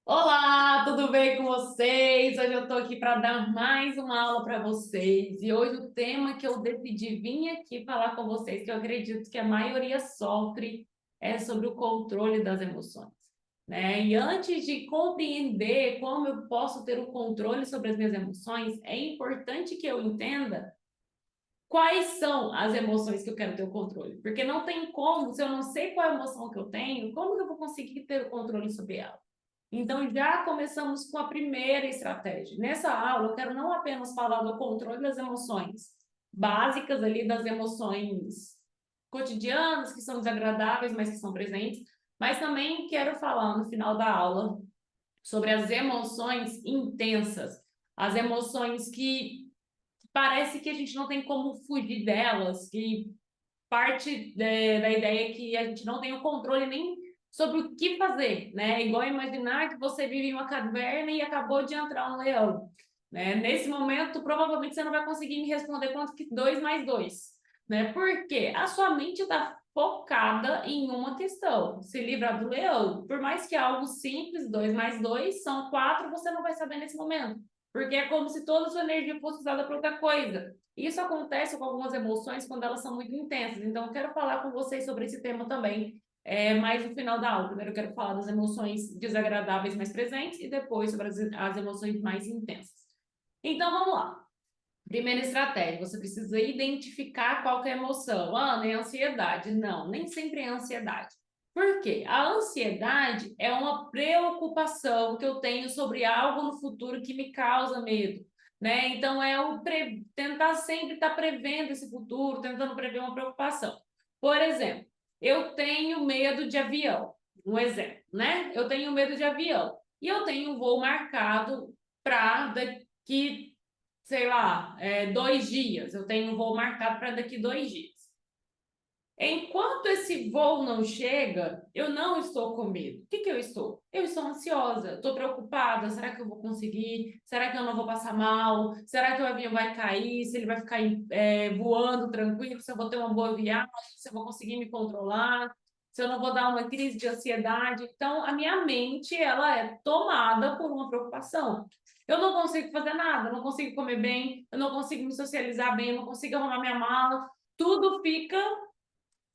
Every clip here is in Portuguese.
Olá, tudo bem com vocês? Hoje eu estou aqui para dar mais uma aula para vocês. E hoje o tema que eu decidi vir aqui falar com vocês, que eu acredito que a maioria sofre, é sobre o controle das emoções, né? E antes de compreender como eu posso ter o controle sobre as minhas emoções, é importante que eu entenda quais são as emoções que eu quero ter o controle. Porque não tem como, se eu não sei qual é a emoção que eu tenho, como que eu vou conseguir ter o controle sobre ela? Então, já começamos com a primeira estratégia. Nessa aula, eu quero não apenas falar do controle das emoções básicas ali, das emoções cotidianas, que são desagradáveis, mas que são presentes, mas também quero falar no final da aula sobre as emoções intensas, as emoções que parece que a gente não tem como fugir delas, que parte da ideia que a gente não tem o controle nem sobre o que fazer, né? É igual imaginar que você vive em uma caverna e acabou de entrar um leão, né? Nesse momento, provavelmente você não vai conseguir me responder quanto que 2 mais 2, né? Porque a sua mente está focada em uma questão, se livrar do leão. Por mais que algo simples, 2 mais 2 são 4, você não vai saber nesse momento, porque é como se toda a sua energia fosse usada para outra coisa. Isso acontece com algumas emoções quando elas são muito intensas. Então, eu quero falar com vocês sobre esse tema também, mais no final da aula. Primeiro, eu quero falar das emoções desagradáveis mais presentes e depois sobre as emoções mais intensas. Então, vamos lá. Primeira estratégia, você precisa identificar qual que é a emoção. Ah, é ansiedade. Não, nem sempre é ansiedade. Por quê? A ansiedade é uma preocupação que eu tenho sobre algo no futuro que me causa medo, né? Então, é tentar sempre estar prevendo esse futuro, tentando prever uma preocupação. Por exemplo, eu tenho medo de avião. Um exemplo, né? Eu tenho medo de avião. E eu tenho um voo marcado para daqui, sei lá, 2 dias. Eu tenho um voo marcado para daqui 2 dias. Enquanto esse voo não chega, eu não estou com medo. O que que eu estou? Eu estou ansiosa, estou preocupada. Será que eu vou conseguir? Será que eu não vou passar mal? Será que o avião vai cair? Se ele vai ficar voando tranquilo? Se eu vou ter uma boa viagem? Se eu vou conseguir me controlar? Se eu não vou dar uma crise de ansiedade? Então, a minha mente, ela é tomada por uma preocupação. Eu não consigo fazer nada, eu não consigo comer bem, eu não consigo me socializar bem, eu não consigo arrumar minha mala. Tudo fica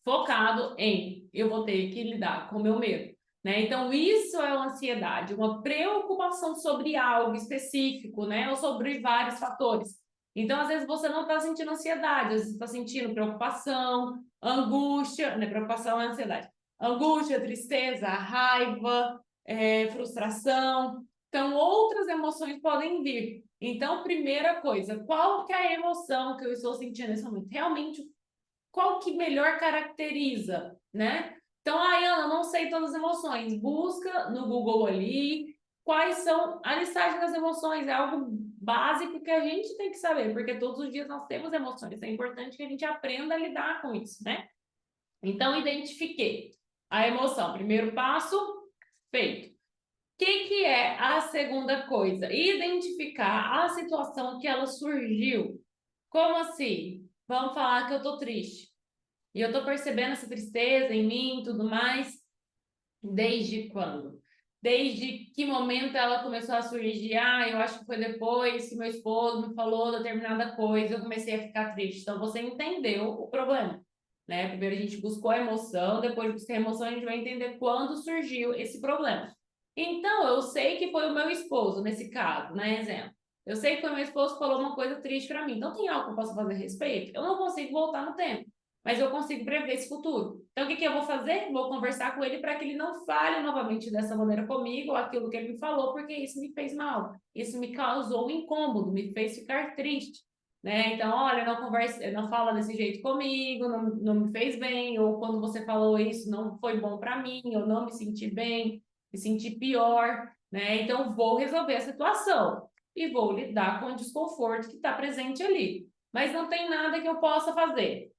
focado em eu vou ter que lidar com o meu medo, né? Então, isso é uma ansiedade, uma preocupação sobre algo específico, né? Ou sobre vários fatores. Então, às vezes, você não está sentindo ansiedade, às vezes está sentindo preocupação, angústia, né? Preocupação é ansiedade. Angústia, tristeza, raiva, frustração. Então, outras emoções podem vir. Então, primeira coisa, qual que é a emoção que eu estou sentindo nesse momento? Realmente, qual que melhor caracteriza, né? Então, Ana, não sei todas as emoções. Busca no Google ali quais são a listagem das emoções. É algo básico que a gente tem que saber, porque todos os dias nós temos emoções. É importante que a gente aprenda a lidar com isso, né? Então, identifiquei a emoção. Primeiro passo, feito. O que é a segunda coisa? Identificar a situação que ela surgiu. Como assim? Vamos falar que eu tô triste. E eu tô percebendo essa tristeza em mim e tudo mais. Desde quando? Desde que momento ela começou a surgir? Ah, eu acho que foi depois que meu esposo me falou determinada coisa, eu comecei a ficar triste. Então você entendeu o problema, né? Primeiro a gente buscou a emoção, depois de buscar a emoção, a gente vai entender quando surgiu esse problema. Então, eu sei que foi o meu esposo, nesse caso, né? Exemplo. Eu sei que foi meu esposo que falou uma coisa triste para mim. Então, tem algo que eu posso fazer a respeito? Eu não consigo voltar no tempo, mas eu consigo prever esse futuro. Então, o que que eu vou fazer? Vou conversar com ele para que ele não fale novamente dessa maneira comigo, ou aquilo que ele me falou, porque isso me fez mal. Isso me causou um incômodo, me fez ficar triste, né? Então, olha, não conversa, não fala desse jeito comigo, não me fez bem, ou quando você falou isso, não foi bom para mim, eu não me senti bem, me senti pior, né? Então, vou resolver a situação e vou lidar com o desconforto que está presente ali. Mas não tem nada que eu possa fazer.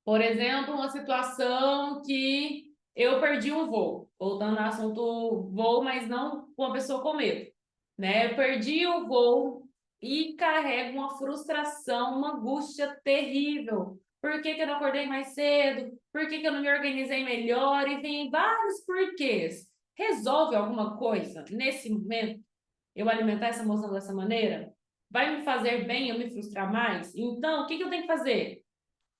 Por exemplo, uma situação que eu perdi um voo, voltando ao assunto voo, mas não com uma pessoa com medo, né? Eu perdi o voo e carrego uma frustração, uma angústia terrível. Por que que eu não acordei mais cedo? Por que que eu não me organizei melhor? E vem vários porquês. resolve alguma coisa nesse momento? Eu alimentar essa emoção dessa maneira? Vai me fazer bem eu me frustrar mais? Então, o que eu tenho que fazer?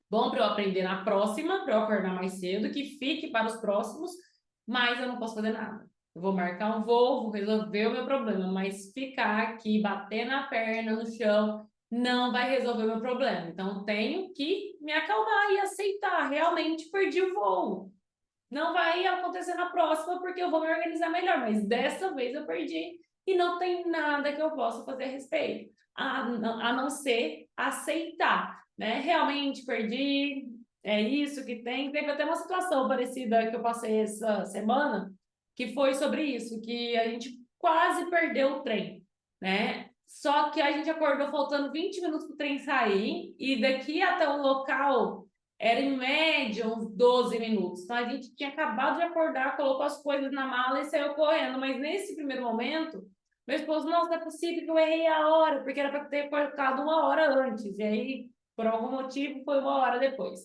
Bom para eu aprender na próxima, para eu acordar mais cedo, que fique para os próximos, mas eu não posso fazer nada. Eu vou marcar um voo, vou resolver o meu problema, mas ficar aqui, bater na perna no chão, não vai resolver o meu problema. Então, tenho que me acalmar e aceitar. Realmente perdi o voo. Não vai acontecer na próxima porque eu vou me organizar melhor, mas dessa vez eu perdi e não tem nada que eu possa fazer a respeito, a não ser aceitar, né? Realmente perdi, é isso que tem. Teve até uma situação parecida que eu passei essa semana, que foi sobre isso, que a gente quase perdeu o trem, né? Só que a gente acordou faltando 20 minutos para o trem sair e daqui até o local era em média uns 12 minutos. Então a gente tinha acabado de acordar, colocou as coisas na mala e saiu correndo. Mas nesse primeiro momento, meu esposo, nossa, não é possível que eu errei a hora, porque era para ter colocado uma hora antes. E aí, por algum motivo, foi uma hora depois.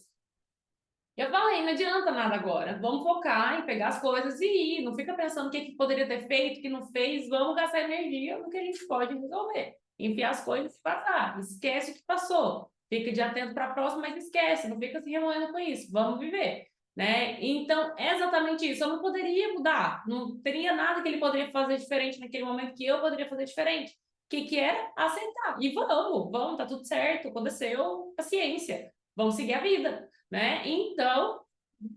Eu falei, não adianta nada agora. Vamos focar em pegar as coisas e ir. Não fica pensando o que poderia ter feito, o que não fez. Vamos gastar energia no que a gente pode resolver. Enfiar as coisas e passar. Esquece o que passou. Fica de atento para a próxima, mas esquece. Não fica se remoendo com isso. Vamos viver. Né? Então, é exatamente isso. Eu não poderia mudar. Não teria nada que ele poderia fazer diferente naquele momento que eu poderia fazer diferente. O que era? Aceitar. E vamos, tá tudo certo. Aconteceu, paciência. Vamos seguir a vida, né? Então,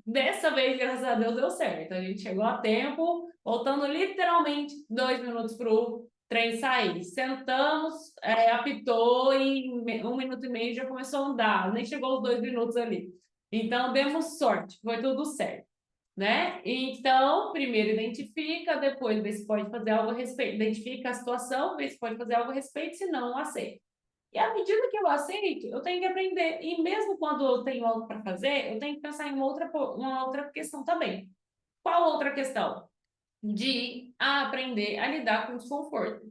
dessa vez, graças a Deus, deu certo. A gente chegou a tempo, voltando literalmente 2 minutos para o trem sair. Sentamos, apitou e em 1 minuto e meio já começou a andar. Nem chegou aos 2 minutos ali. Então, demos sorte, foi tudo certo, né? Então, primeiro identifica, depois vê se pode fazer algo a respeito. Identifica a situação, vê se pode fazer algo a respeito, se não, aceita. E à medida que eu aceito, eu tenho que aprender. E mesmo quando eu tenho algo para fazer, eu tenho que pensar em uma outra questão também. Qual outra questão? De aprender a lidar com o desconforto.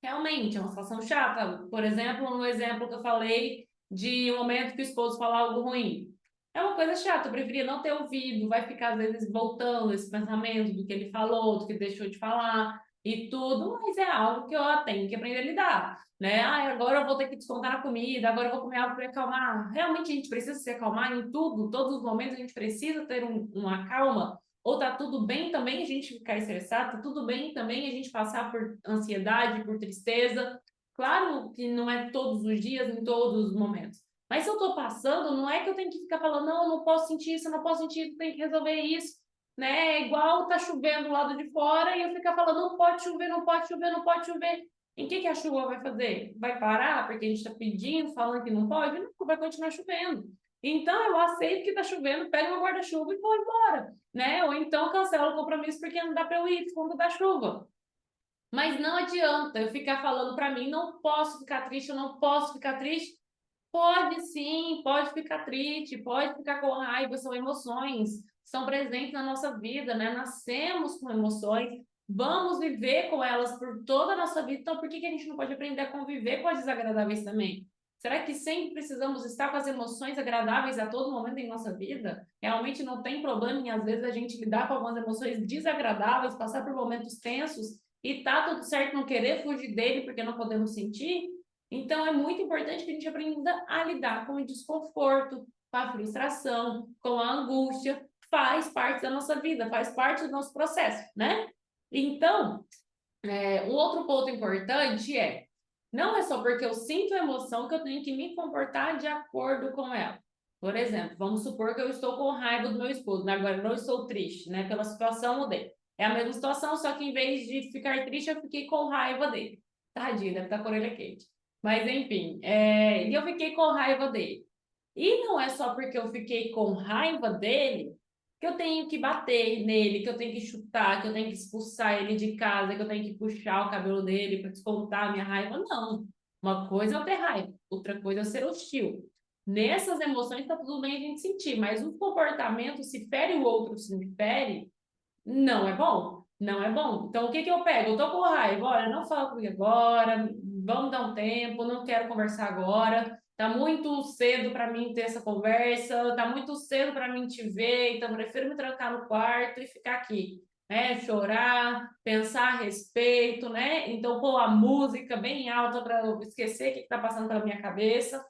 Realmente, é uma situação chata. Por exemplo, no exemplo que eu falei de um momento que o esposo fala algo ruim. É uma coisa chata, eu preferia não ter ouvido, vai ficar às vezes voltando esse pensamento do que ele falou, do que deixou de falar e tudo, mas é algo que eu tenho que aprender a lidar, né? Ah, agora eu vou ter que descontar na comida, agora eu vou comer algo para me acalmar. Realmente a gente precisa se acalmar em tudo, todos os momentos a gente precisa ter uma calma. Ou tá tudo bem também a gente ficar estressado, tá tudo bem também a gente passar por ansiedade, por tristeza. Claro que não é todos os dias, em todos os momentos. Mas se eu tô passando, não é que eu tenho que ficar falando, não, eu não posso sentir isso, eu não posso sentir isso, tem que resolver isso, né? É igual tá chovendo do lado de fora e eu ficar falando, não pode chover, não pode chover, não pode chover. Em que a chuva vai fazer? Vai parar porque a gente está pedindo, falando que não pode? Não, vai continuar chovendo. Então eu aceito que tá chovendo, pego meu guarda-chuva e vou embora, né? Ou então cancelo o compromisso porque não dá para eu ir por conta da chuva. Mas não adianta eu ficar falando para mim, não posso ficar triste, eu não posso ficar triste. Pode sim, pode ficar triste, pode ficar com raiva, são emoções, são presentes na nossa vida, né? Nascemos com emoções, vamos viver com elas por toda a nossa vida, então por que a gente não pode aprender a conviver com as desagradáveis também? Será que sempre precisamos estar com as emoções agradáveis a todo momento em nossa vida? Realmente não tem problema em, às vezes, a gente lidar com algumas emoções desagradáveis, passar por momentos tensos e tá tudo certo não querer fugir dele porque não podemos sentir? Então, é muito importante que a gente aprenda a lidar com o desconforto, com a frustração, com a angústia. Faz parte da nossa vida, faz parte do nosso processo, né? Então, um outro ponto importante não é só porque eu sinto emoção que eu tenho que me comportar de acordo com ela. Por exemplo, vamos supor que eu estou com raiva do meu esposo, né? Agora eu não estou triste, né? Pela situação mudei. É a mesma situação, só que em vez de ficar triste, eu fiquei com raiva dele. Tadinho, deve estar com a orelha quente. Mas enfim, e eu fiquei com raiva dele. E não é só porque eu fiquei com raiva dele que eu tenho que bater nele, que eu tenho que chutar, que eu tenho que expulsar ele de casa, que eu tenho que puxar o cabelo dele para descontar a minha raiva. Não. Uma coisa é eu ter raiva, outra coisa é eu ser hostil. Nessas emoções tá tudo bem a gente sentir, mas o comportamento, se fere o outro, se me fere, não é bom. Não é bom. Então, o que que eu pego? Eu tô com raiva. Olha, não fala comigo agora. Vamos dar um tempo. Não quero conversar agora. Tá muito cedo para mim ter essa conversa. Tá muito cedo para mim te ver. Então, prefiro me trancar no quarto e ficar aqui. né? Chorar, pensar a respeito, né? Então, pôr a música bem alta para eu esquecer o que está passando pela minha cabeça.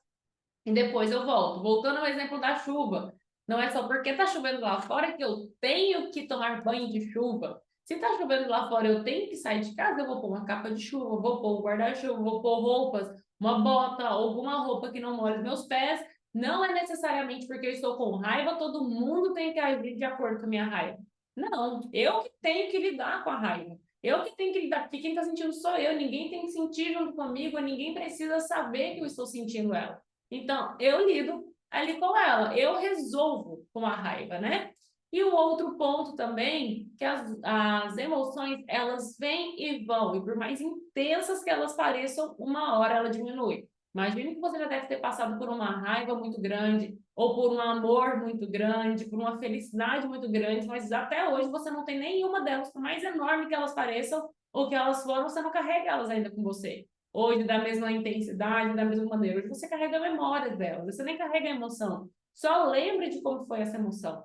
E depois eu volto. Voltando ao exemplo da chuva. Não é só porque está chovendo lá fora que eu tenho que tomar banho de chuva. Se está chovendo lá fora, eu tenho que sair de casa, eu vou pôr uma capa de chuva, vou pôr um guarda-chuva, vou pôr roupas, uma bota, alguma roupa que não molhe os meus pés. Não é necessariamente porque eu estou com raiva, todo mundo tem que agir de acordo com a minha raiva. Não, eu que tenho que lidar com a raiva. Eu que tenho que lidar, porque quem está sentindo sou eu, ninguém tem que sentir junto comigo, ninguém precisa saber que eu estou sentindo ela. Então, eu lido ali com ela, eu resolvo com a raiva, né? E o outro ponto também, que as emoções, elas vêm e vão, e por mais intensas que elas pareçam, uma hora ela diminui. Imagine que você já deve ter passado por uma raiva muito grande, ou por um amor muito grande, por uma felicidade muito grande, mas até hoje você não tem nenhuma delas, por mais enorme que elas pareçam, ou que elas foram, você não carrega elas ainda com você. Hoje, da mesma intensidade, da mesma maneira. Hoje você carrega memórias delas, você nem carrega a emoção. Só lembre de como foi essa emoção.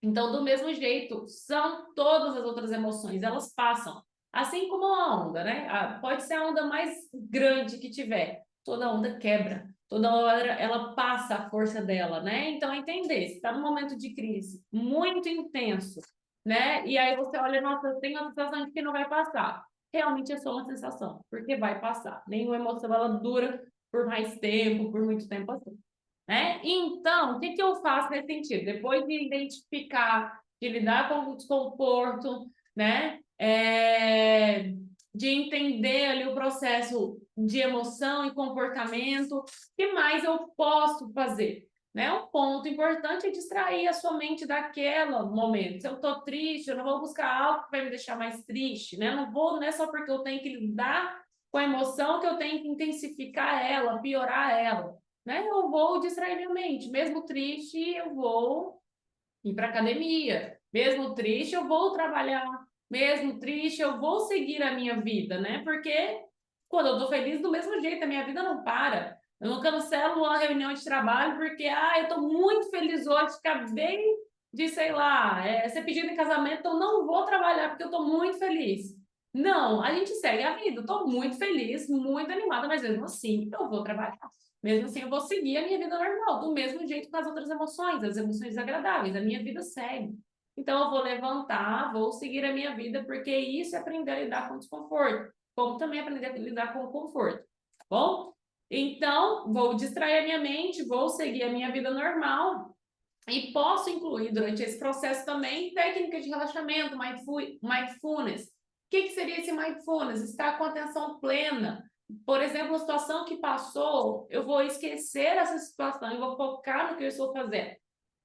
Então, do mesmo jeito, são todas as outras emoções, elas passam. Assim como a onda, né? Pode ser a onda mais grande que tiver, toda onda quebra, toda hora ela passa a força dela, né? Então, é entender, se está num momento de crise muito intenso, né? E aí você olha, nossa, eu tenho a sensação de que não vai passar. Realmente é só uma sensação, porque vai passar. Nenhuma emoção ela dura por mais tempo, por muito tempo assim, né? Então, o que que eu faço nesse sentido? Depois de identificar, de lidar com o desconforto, né? De entender ali o processo de emoção e comportamento, o que mais eu posso fazer? Né? Um ponto importante é distrair a sua mente daquele momento. Se eu estou triste, eu não vou buscar algo que vai me deixar mais triste, né? Eu não vou, não é só porque eu tenho que lidar com a emoção que eu tenho que intensificar ela, piorar ela, né? Eu vou distrair minha mente. Mesmo triste, eu vou ir para academia. Mesmo triste, eu vou trabalhar. Mesmo triste, eu vou seguir a minha vida, né? Porque quando eu tô feliz, do mesmo jeito, a minha vida não para. Eu não cancelo uma reunião de trabalho porque, eu tô muito feliz hoje, acabei de, sei lá, ser pedido em casamento, então não vou trabalhar porque eu tô muito feliz. Não, a gente segue a vida. Eu tô muito feliz, muito animada, mas mesmo assim eu vou trabalhar. Mesmo assim, eu vou seguir a minha vida normal, do mesmo jeito com as outras emoções, as emoções desagradáveis, a minha vida segue. Então, eu vou levantar, vou seguir a minha vida, porque isso é aprender a lidar com o desconforto, como também aprender a lidar com o conforto, tá bom? Então, vou distrair a minha mente, vou seguir a minha vida normal, e posso incluir durante esse processo também técnicas de relaxamento, mindfulness. O que seria esse mindfulness? Estar com atenção plena. Por exemplo, a situação que passou, eu vou esquecer essa situação e vou focar no que eu estou fazendo.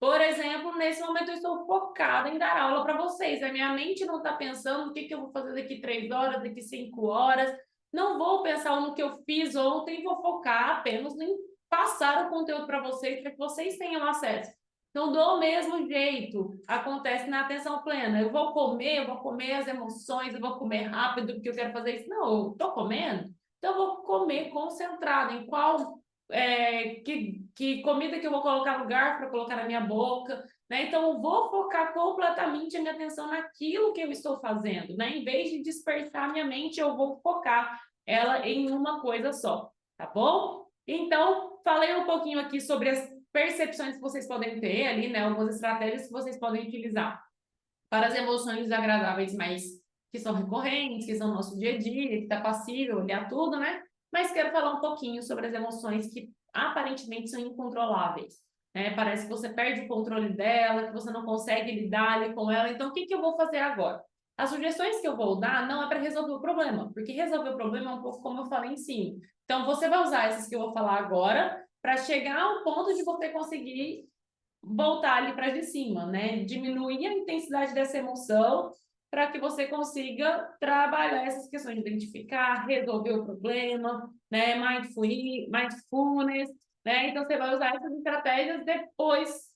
Por exemplo, nesse momento eu estou focada em dar aula para vocês. A minha mente não está pensando no que eu vou fazer daqui 3 horas, daqui 5 horas. Não vou pensar no que eu fiz ontem, vou focar apenas em passar o conteúdo para vocês, para que vocês tenham acesso. Então, do mesmo jeito, acontece na atenção plena. Eu vou comer as emoções, eu vou comer rápido porque eu quero fazer isso. Não, eu estou comendo, então eu vou comer concentrado em qual que comida que eu vou colocar no garfo para colocar na minha boca, né? Então, eu vou focar completamente a minha atenção naquilo que eu estou fazendo, né? Em vez de dispersar a minha mente, eu vou focar ela em uma coisa só, tá bom? Então, falei um pouquinho aqui sobre as percepções que vocês podem ter ali, né? Algumas estratégias que vocês podem utilizar para as emoções desagradáveis, mas que são recorrentes, que são no nosso dia a dia, que está passível, olhar tudo, né? Mas quero falar um pouquinho sobre as emoções que aparentemente são incontroláveis. Né? Parece que você perde o controle dela, que você não consegue lidar ali com ela. Então, o que eu vou fazer agora? As sugestões que eu vou dar não é para resolver o problema, porque resolver o problema é um pouco como eu falei em cima. Então, você vai usar essas que eu vou falar agora para chegar ao ponto de você conseguir voltar ali para de cima, né? Diminuir a intensidade dessa emoção para que você consiga trabalhar essas questões de identificar, resolver o problema, né? Mindfulness, né? Então, você vai usar essas estratégias depois,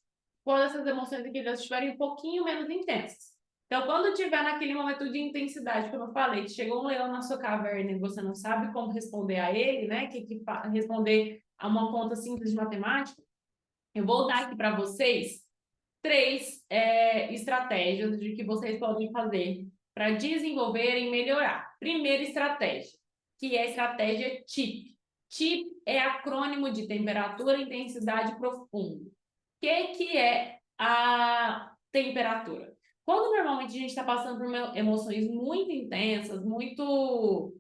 quando essas emoções aqui já estiverem um pouquinho menos intensas. Então, quando tiver naquele momento de intensidade, como eu falei, que chegou um leão na sua caverna e você não sabe como responder a ele, né? Que responder a uma conta simples de matemática, eu vou dar aqui para vocês 3 estratégias de que vocês podem fazer para desenvolver e melhorar. Primeira estratégia, que é a estratégia TIP. TIP é acrônimo de temperatura, intensidade, profundo. O que é a temperatura? Quando normalmente a gente está passando por emoções muito intensas, muito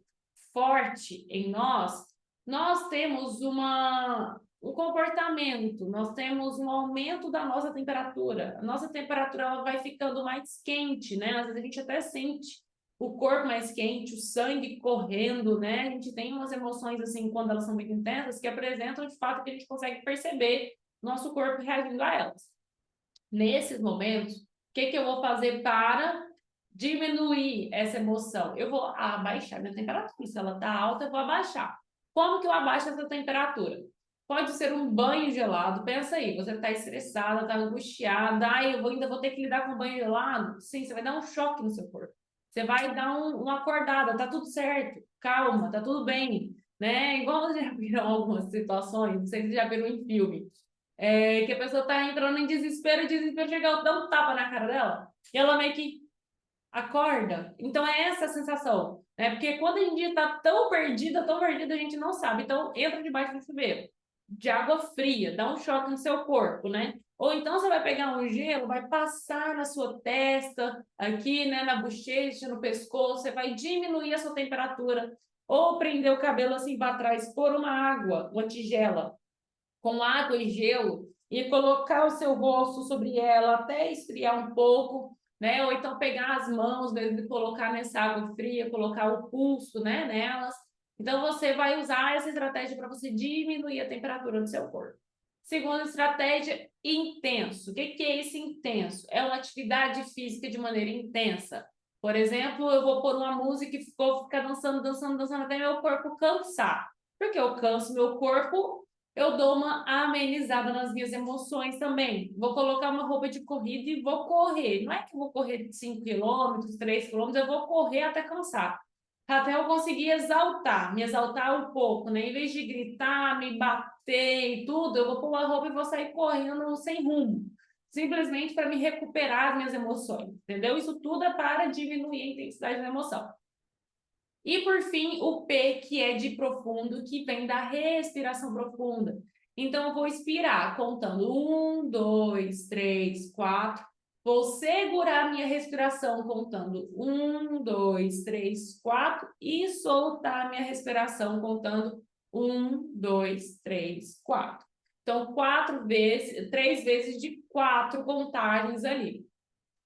forte em nós temos um comportamento, nós temos um aumento da nossa temperatura. A nossa temperatura ela vai ficando mais quente, né? Às vezes a gente até sente o corpo mais quente, o sangue correndo, né? A gente tem umas emoções assim, quando elas são muito intensas, que apresentam de fato que a gente consegue perceber nosso corpo reagindo a elas. Nesses momentos, o que eu vou fazer para diminuir essa emoção? Eu vou abaixar minha temperatura. Se ela está alta, eu vou abaixar. Como que eu abaixo essa temperatura? Pode ser um banho gelado. Pensa aí, você está estressada, está angustiada. Ai, ainda vou ter que lidar com banho gelado? Sim, você vai dar um choque no seu corpo. Você vai dar uma acordada, tá tudo certo, calma, tá tudo bem, né? Igual vocês já viram algumas situações, não sei se já viram em filme, que a pessoa tá entrando em desespero, e o desespero chega, dá um tapa na cara dela, e ela meio que acorda. Então é essa a sensação, né? Porque quando a gente tá tão perdida, a gente não sabe. Então entra debaixo do chuveiro de água fria, dá um choque no seu corpo, né? Ou então você vai pegar um gelo, vai passar na sua testa, aqui, né, na bochecha, no pescoço, você vai diminuir a sua temperatura, ou prender o cabelo assim para trás, pôr uma água, uma tigela com água e gelo e colocar o seu rosto sobre ela até esfriar um pouco, né? Ou então pegar as mãos mesmo e colocar nessa água fria, colocar o pulso, né, nelas. Então você vai usar essa estratégia para você diminuir a temperatura do seu corpo. Segunda estratégia, intenso. O que é esse intenso? É uma atividade física de maneira intensa. Por exemplo, eu vou pôr uma música e vou ficar dançando, dançando, dançando até meu corpo cansar. Porque eu canso meu corpo, eu dou uma amenizada nas minhas emoções também. Vou colocar uma roupa de corrida e vou correr. Não é que eu vou correr 5 quilômetros, 3 quilômetros, eu vou correr até cansar. Até eu conseguir me exaltar um pouco, né? Em vez de gritar, me bater e tudo, eu vou pôr uma roupa e vou sair correndo sem rumo. Simplesmente para me recuperar as minhas emoções, entendeu? Isso tudo é para diminuir a intensidade da emoção. E, por fim, o P, que é de profundo, que vem da respiração profunda. Então, eu vou expirar contando 1, 2, 3, 4. Vou segurar a minha respiração contando 1, 2, 3, 4 e soltar a minha respiração contando 1, 2, 3, 4. Então, 3 vezes de 4 contagens ali.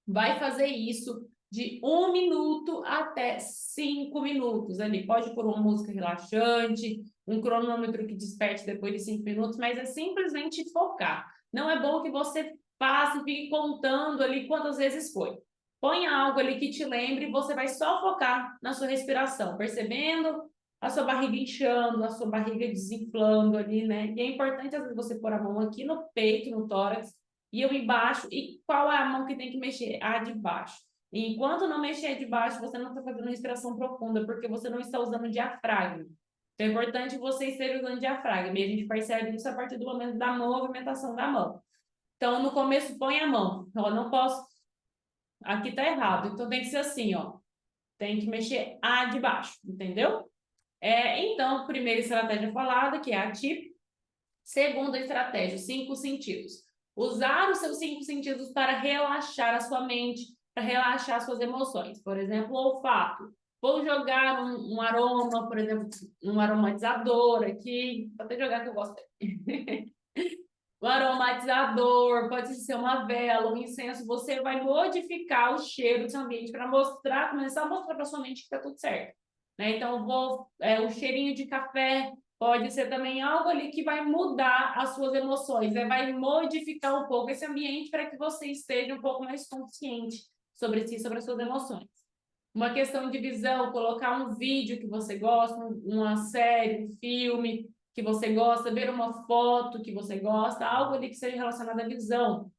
Vai fazer isso de 1 minuto até 5 minutos ali. Pode pôr uma música relaxante, um cronômetro que desperte depois de 5 minutos, mas é simplesmente focar. Não é bom que você passe e fique contando ali quantas vezes foi. Põe algo ali que te lembre e você vai só focar na sua respiração, percebendo a sua barriga inchando, a sua barriga desinflando ali, né? E é importante, às vezes, você pôr a mão aqui no peito, no tórax, e eu embaixo. E qual é a mão que tem que mexer? A de baixo. E enquanto não mexer a de baixo, você não está fazendo respiração profunda, porque você não está usando o diafragma. Então é importante você esteja usando o diafragma. E a gente percebe isso a partir do momento da movimentação da mão. Então, no começo, põe a mão. Então, eu não posso. Aqui está errado. Então, tem que ser assim, ó. Tem que mexer a de baixo, entendeu? Então, primeira estratégia falada, que é a TIP. Segunda estratégia, 5 sentidos. Usar os seus 5 sentidos para relaxar a sua mente, para relaxar suas emoções. Por exemplo, o olfato. Vou jogar um aroma, por exemplo, um aromatizador aqui. Vou até jogar que eu gosto. Um aromatizador, pode ser uma vela, um incenso. Você vai modificar o cheiro do seu ambiente para começar a mostrar para sua mente que está tudo certo. Né? Então, o cheirinho de café pode ser também algo ali que vai mudar as suas emoções, né? Vai modificar um pouco esse ambiente para que você esteja um pouco mais consciente sobre si, sobre as suas emoções. Uma questão de visão, colocar um vídeo que você gosta, uma série, um filme que você gosta, ver uma foto que você gosta, algo ali que seja relacionado à visão.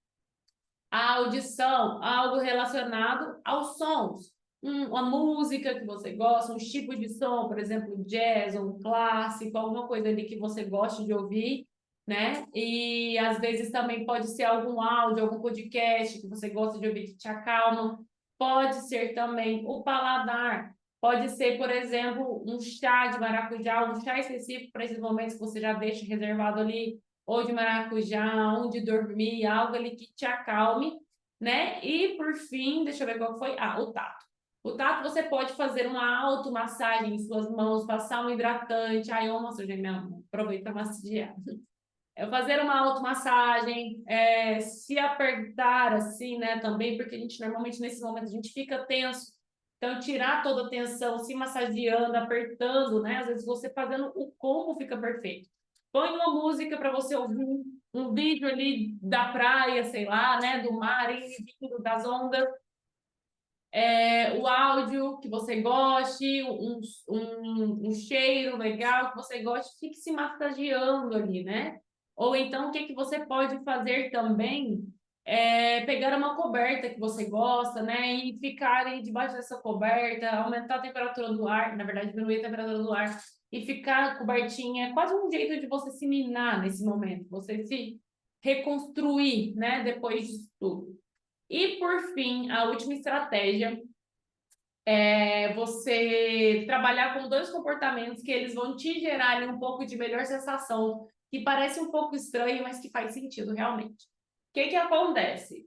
A audição, algo relacionado aos sons. Uma música que você gosta, um tipo de som, por exemplo, jazz, um clássico, alguma coisa ali que você goste de ouvir. né? E às vezes também pode ser algum áudio, algum podcast que você gosta de ouvir que te acalma. Pode ser também o paladar. Pode ser, por exemplo, um chá de maracujá, um chá específico para esses momentos que você já deixa reservado ali, ou de maracujá, ou de dormir, algo ali que te acalme, né? E por fim, deixa eu ver qual foi. Ah, o tato. O tato você pode fazer uma automassagem em suas mãos, passar um hidratante. Aí eu massagei minha mão, aproveita para massagear. É fazer uma automassagem, se apertar assim, né, também, porque a gente normalmente nesse momento a gente fica tenso. Então, tirar toda a tensão, se massageando, apertando, né? Às vezes você fazendo o combo fica perfeito. Põe uma música para você ouvir, um vídeo ali da praia, sei lá, né, do mar, e vindo das ondas, o áudio que você goste, um cheiro legal que você goste, fique se massageando ali, né? Ou então, o que você pode fazer também pegar uma coberta que você gosta, né? E ficar aí debaixo dessa coberta, aumentar a temperatura do ar, na verdade, diminuir a temperatura do ar, e ficar cobertinha, é quase um jeito de você se minar nesse momento, você se reconstruir, né? Depois disso tudo. E, por fim, a última estratégia é você trabalhar com dois comportamentos que eles vão te gerar ali um pouco de melhor sensação, que parece um pouco estranho, mas que faz sentido realmente. O que acontece?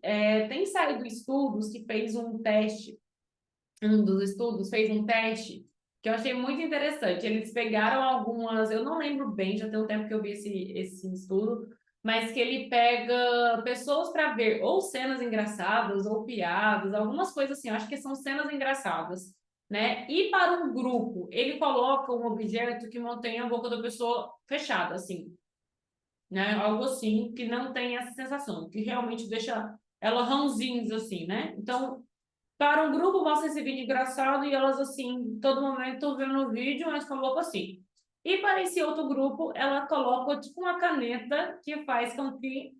Tem saído estudos que fez um teste, um dos estudos fez um teste que eu achei muito interessante. Eles pegaram algumas, eu não lembro bem, já tem um tempo que eu vi esse estudo, mas que ele pega pessoas para ver ou cenas engraçadas ou piadas, algumas coisas assim, eu acho que são cenas engraçadas, né? E para um grupo, ele coloca um objeto que mantém a boca da pessoa fechada, assim, né? Algo assim que não tem essa sensação, que realmente deixa ela ranzinhos, assim, né? Então, para um grupo mostra esse vídeo engraçado e elas assim, todo momento vendo o vídeo, mas com a boca assim. E para esse outro grupo, ela coloca tipo uma caneta que faz com que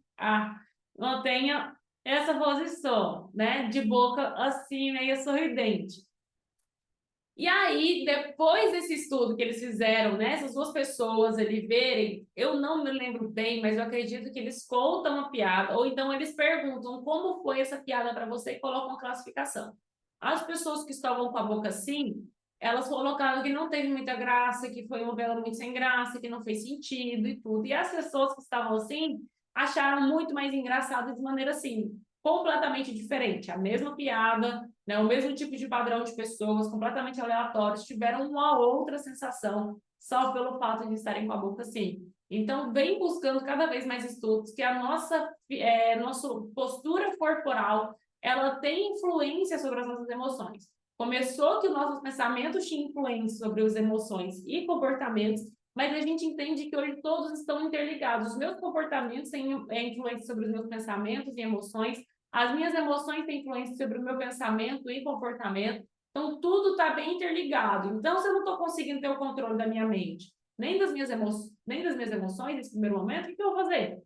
mantenha essa posição, né? De boca assim, meio sorridente. E aí, depois desse estudo que eles fizeram, né, essas duas pessoas ali verem, eu não me lembro bem, mas eu acredito que eles contam a piada, ou então eles perguntam como foi essa piada para você e colocam a classificação. As pessoas que estavam com a boca assim, elas colocaram que não teve muita graça, que foi uma novela muito sem graça, que não fez sentido e tudo. E as pessoas que estavam assim, acharam muito mais engraçado de maneira assim, completamente diferente. A mesma piada, né, o mesmo tipo de padrão de pessoas completamente aleatórios tiveram uma outra sensação só pelo fato de estarem com a boca assim. Então, vem buscando cada vez mais estudos que a nossa postura corporal ela tem influência sobre as nossas emoções. Começou que os nossos pensamentos tinham influência sobre as emoções e comportamentos, mas a gente entende que hoje todos estão interligados. Os meus comportamentos têm influência sobre os meus pensamentos e emoções, as minhas emoções têm influência sobre o meu pensamento e comportamento. Então, tudo está bem interligado. Então, se eu não estou conseguindo ter o controle da minha mente, nem das minhas emoções nesse primeiro momento, o que eu vou fazer?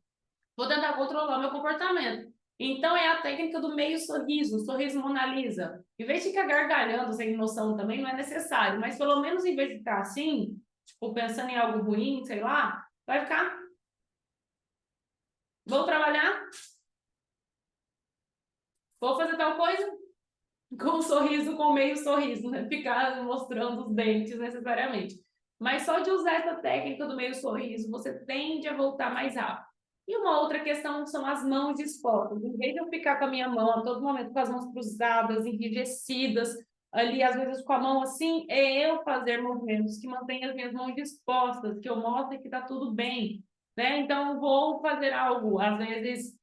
Vou tentar controlar o meu comportamento. Então, é a técnica do meio sorriso, o sorriso Mona Lisa. Em vez de ficar gargalhando sem noção também, não é necessário, mas pelo menos em vez de ficar assim, tipo, pensando em algo ruim, sei lá, vai ficar. Vou trabalhar? Vou fazer tal coisa? Com um sorriso, com meio sorriso, né? Ficar mostrando os dentes necessariamente. Mas só de usar essa técnica do meio sorriso, você tende a voltar mais rápido. E uma outra questão são as mãos expostas. Em vez de eu ficar com a minha mão a todo momento com as mãos cruzadas, enrijecidas, ali, às vezes com a mão assim, é eu fazer movimentos que mantenham as minhas mãos dispostas, que eu mostre que está tudo bem, né? Então, vou fazer algo, às vezes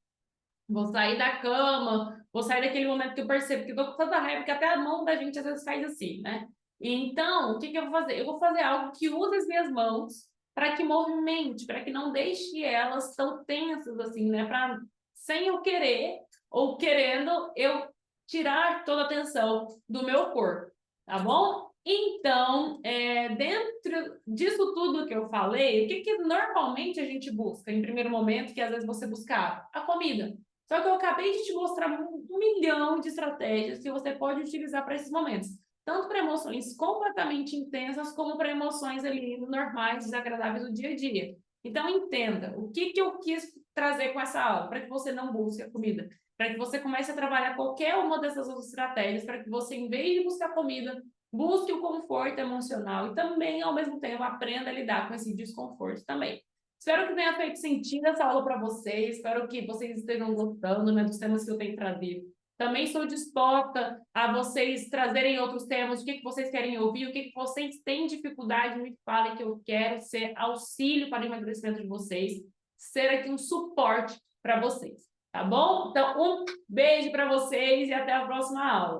vou sair da cama, vou sair daquele momento que eu percebo que eu tô com tanta raiva que até a mão da gente às vezes faz assim, né? Então, o que eu vou fazer? Eu vou fazer algo que use as minhas mãos para que movimente, para que não deixe elas tão tensas assim, né? Para sem eu querer ou querendo eu tirar toda a tensão do meu corpo, tá bom? Então, dentro disso tudo que eu falei, o que normalmente a gente busca em primeiro momento, que às vezes você buscava? A comida. Só que eu acabei de te mostrar um milhão de estratégias que você pode utilizar para esses momentos. Tanto para emoções completamente intensas, como para emoções ali normais, desagradáveis do dia a dia. Então, entenda o que eu quis trazer com essa aula, para que você não busque a comida, para que você comece a trabalhar qualquer uma dessas outras estratégias, para que você, em vez de buscar comida, busque o conforto emocional e também, ao mesmo tempo, aprenda a lidar com esse desconforto também. Espero que tenha feito sentido essa aula para vocês, espero que vocês estejam gostando, né, dos temas que eu tenho trazido. Também estou disposta a vocês trazerem outros temas, o que vocês querem ouvir, o que vocês têm dificuldade, me falem que eu quero ser auxílio para o emagrecimento de vocês, ser aqui um suporte para vocês, tá bom? Então, um beijo para vocês e até a próxima aula.